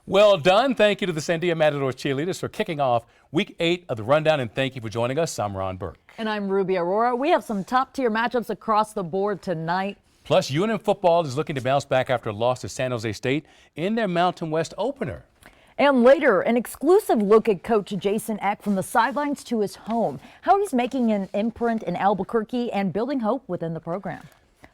Well done. Thank you to the Sandia Matadors cheerleaders for kicking off week 8 of the rundown, and thank you for joining us. I'm Ron Burke. And I'm Ruby Aurora. We have some top-tier matchups across the board tonight. Plus, UNM football is looking to bounce back after a loss to San Jose State in their Mountain West opener. And later, an exclusive look at Coach Jason Eck from the sidelines to his home, how he's making an imprint in Albuquerque and building hope within the program.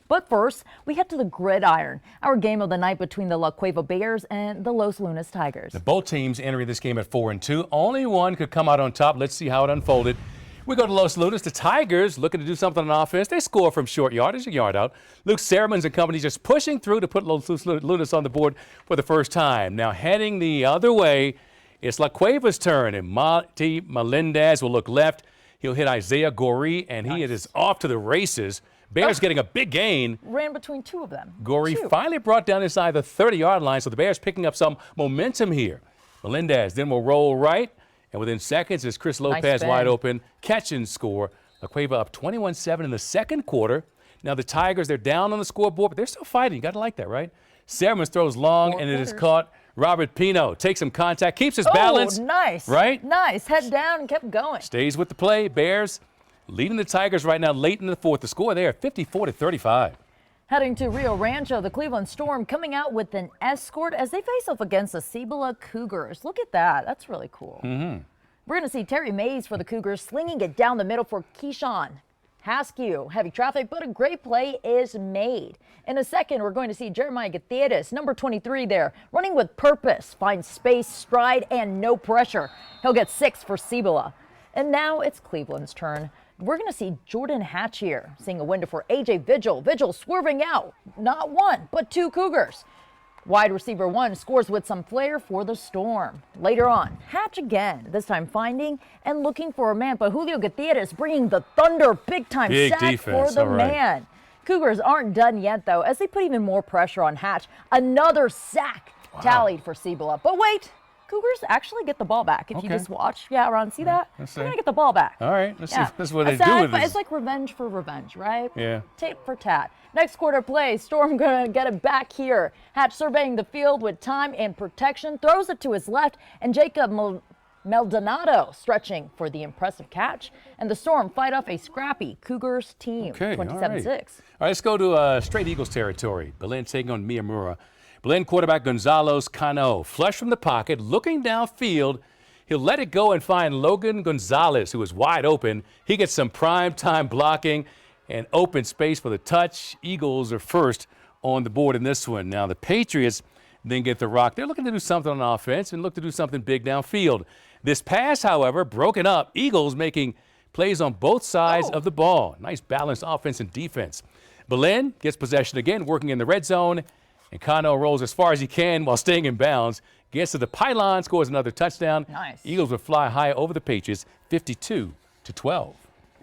But first, we head to the Gridiron, our game of the night between the La Cueva Bears and the Los Lunas Tigers. Both teams entering this game at 4-2. Only one could come out on top. Let's see how it unfolded. We go to Los Lunas. The Tigers looking to do something on offense. They score from short yardage, a yard out. Luke Sermons and company just pushing through to put Los Lunas on the board for the first time. Now heading the other way, it's La Cueva's turn, and Monty Melendez will look left. He'll hit Isaiah Goree, and he is off to the races. Bears getting a big gain. Ran between two of them. Goree finally brought down inside the 30-yard line, so the Bears picking up some momentum here. Melendez then will roll right, and within seconds is Chris Lopez wide open. Catch and score. La Cueva up 21-7 in the second quarter. Now the Tigers, they're down on the scoreboard, but they're still fighting. You got to like that, right? Sermons throws long, and it is caught. Robert Pino takes some contact, keeps his balance. Nice. Right? Nice. Head down and kept going. Stays with the play. Bears leading the Tigers right now late in the fourth. The score there, 54-35. Heading to Rio Rancho, the Cleveland Storm coming out with an escort as they face off against the Cibola Cougars. Look at that. That's really cool. We're going to see Terry Mays for the Cougars slinging it down the middle for Keyshawn Haskew. Heavy traffic, but a great play is made. In a second, we're going to see Jeremiah Gutierrez, number 23 there, running with purpose, finds space, stride, and no pressure. He'll get 6 for Cibola. And now it's Cleveland's turn. We're going to see Jordan Hatch here, seeing a window for A.J. Vigil. Vigil swerving out. Not one, but 2 Cougars. Wide receiver 1 scores with some flair for the Storm. Later on, Hatch again, this time finding and looking for a man. But Julio Gutierrez bringing the thunder, big-time sack defense for the man. Cougars aren't done yet, though, as they put even more pressure on Hatch. Another sack tallied for Cibola. But wait. Cougars actually get the ball back if you just watch. Yeah, Ron, see that? They're going to get the ball back. All right, let's see. That's what they do with it. It's like revenge for revenge, right? Yeah. Tit for tat. Next quarter play, Storm going to get it back here. Hatch surveying the field with time and protection, throws it to his left, and Jacob Maldonado stretching for the impressive catch. And the Storm fight off a scrappy Cougars team, 27-6. All right, let's go to straight Eagles territory. Belen taking on Miyamura. Belen quarterback Gonzalo Cano, flush from the pocket, looking downfield. He'll let it go and find Logan Gonzalez, who is wide open. He gets some prime time blocking and open space for the touch. Eagles are first on the board in this one. Now the Patriots then get the rock. They're looking to do something on offense and look to do something big downfield. This pass, however, broken up. Eagles making plays on both sides of the ball. Nice balanced offense and defense. Belen gets possession again, working in the red zone. And Cano rolls as far as he can while staying in bounds. Gets to the pylon, scores another touchdown. Nice. Eagles will fly high over the Patriots, 52-12.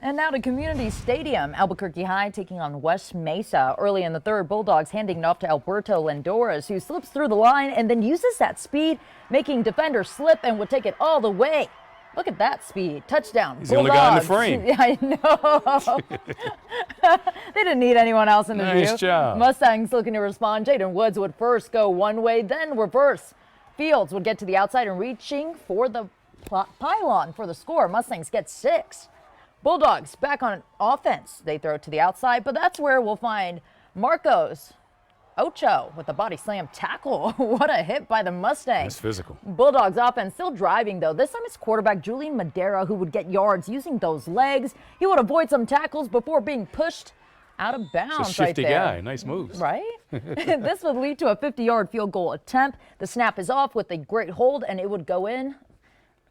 And now to Community Stadium. Albuquerque High taking on West Mesa. Early in the third, Bulldogs handing it off to Alberto Lindores, who slips through the line and then uses that speed, making defenders slip and would take it all the way. Look at that speed. Touchdown. He's the only guy in the frame. Yeah, I know. They didn't need anyone else in the view. Nice job. Mustangs looking to respond. Jaden Woods would first go one way, then reverse. Fields would get to the outside and reaching for the pylon for the score. Mustangs get 6. Bulldogs back on offense. They throw it to the outside, but that's where we'll find Marcos Ocho with the body slam tackle. What a hit by the Mustangs. That's physical. Bulldogs offense still driving, though. This time it's quarterback Julian Madera who would get yards using those legs. He would avoid some tackles before being pushed out of bounds. It's a shifty right there. guy. Nice moves. Right? This would lead to a 50-yard field goal attempt. The snap is off with a great hold, and it would go in.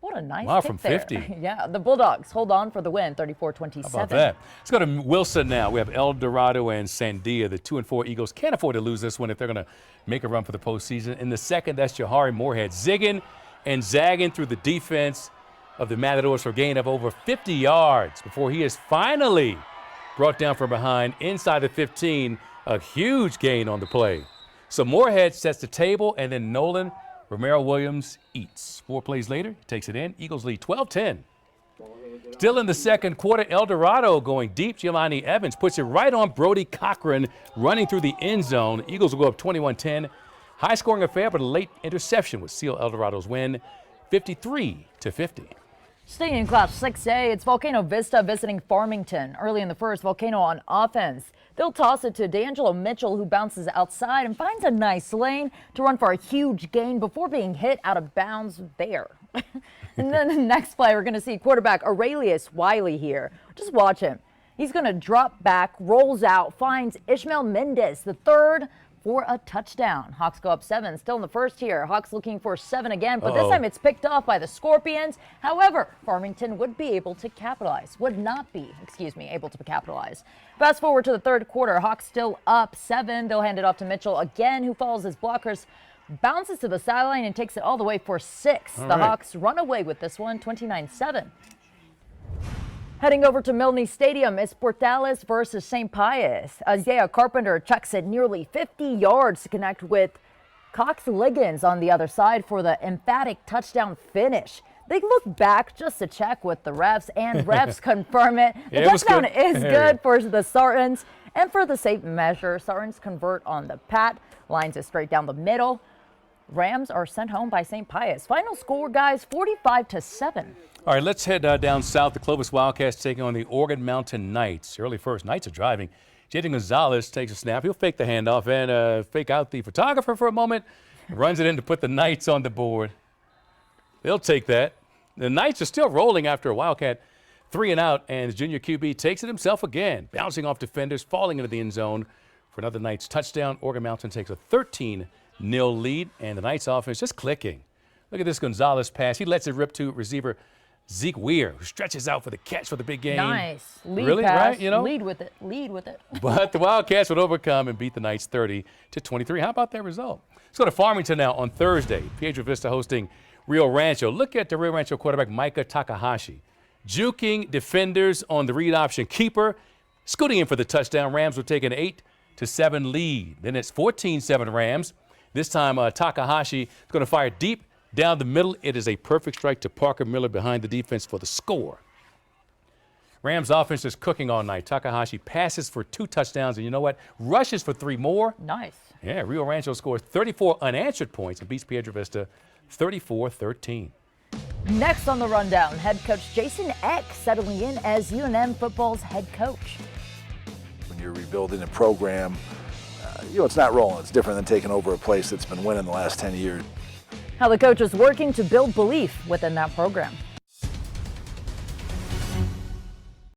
What a nice kick from there. 50. Yeah, the Bulldogs hold on for the win, 34-27. How about that? Let's go to Wilson now. We have El Dorado and Sandia. The 2-4 Eagles can't afford to lose this one if they're going to make a run for the postseason. In the second, that's Jahari Moorhead zigging and zagging through the defense of the Matadors for a gain of over 50 yards before he is finally brought down from behind inside the 15. A huge gain on the play. So Moorhead sets the table, and then Nolan Romero Williams eats. 4 plays later, he takes it in. Eagles lead 12-10. Still in the second quarter, El Dorado going deep. Giovanni Evans puts it right on Brody Cochran running through the end zone. Eagles will go up 21-10 High-scoring affair, but a late interception would seal Eldorado's win, 53-50. Staying in Class 6A, it's Volcano Vista visiting Farmington. Early in the first, Volcano on offense. They'll toss it to D'Angelo Mitchell, who bounces outside and finds a nice lane to run for a huge gain before being hit out of bounds there. And then the next play, we're going to see quarterback Aurelius Wiley here. Just watch him. He's going to drop back, rolls out, finds Ishmael Mendez, the third, for a touchdown. Hawks go up 7, still in the first here. Hawks looking for 7 again, but this time it's picked off by the Scorpions. However, Farmington would not be able to capitalize. Fast forward to the third quarter, Hawks still up 7. They'll hand it off to Mitchell again, who follows his blockers, bounces to the sideline and takes it all the way for 6. The Hawks run away with this one, 29-7. Heading over to Milne Stadium, it's Portales versus St. Pius. Isaiah Carpenter chucks it nearly 50 yards to connect with Cox Liggins on the other side for the emphatic touchdown finish. They look back just to check with the refs, and refs confirm it. The touchdown is good for the Sartans, and for the safe measure, Sartans convert on the pat, lines it straight down the middle. Rams are sent home by St. Pius. Final score, guys, 45-7. All right, let's head down south. The Clovis Wildcats taking on the Organ Mountain Knights. Early first, Knights are driving. Jaden Gonzalez takes a snap. He'll fake the handoff and fake out the photographer for a moment. Runs it in to put the Knights on the board. They'll take that. The Knights are still rolling after a Wildcat 3 and out, and the junior QB takes it himself again, bouncing off defenders, falling into the end zone for another Knights touchdown. Organ Mountain takes a 13-0 lead, and the Knights offense just clicking. Look at this Gonzalez pass. He lets it rip to receiver Zeke Weir, who stretches out for the catch for the big game. Nice. Lead really, pass. right? You know? Lead with it. But the Wildcats would overcome and beat the Knights 30-23. How about that result? Let's go to Farmington now on Thursday. Piedra Vista hosting Rio Rancho. Look at the Rio Rancho quarterback, Micah Takahashi. Juking defenders on the read option keeper. Scooting in for the touchdown. Rams will take an 8-7 lead. Then it's 14-7 Rams. This time Takahashi is going to fire deep down the middle. It is a perfect strike to Parker Miller behind the defense for the score. Rams offense is cooking all night. Takahashi passes for 2 touchdowns, and you know what? Rushes for 3 more. Nice. Yeah, Rio Rancho scores 34 unanswered points and beats Piedra Vista 34-13. Next on the rundown, head coach Jason Eck settling in as UNM football's head coach. When you're rebuilding a program, it's not rolling. It's different than taking over a place that's been winning the last 10 years. How the coach is working to build belief within that program.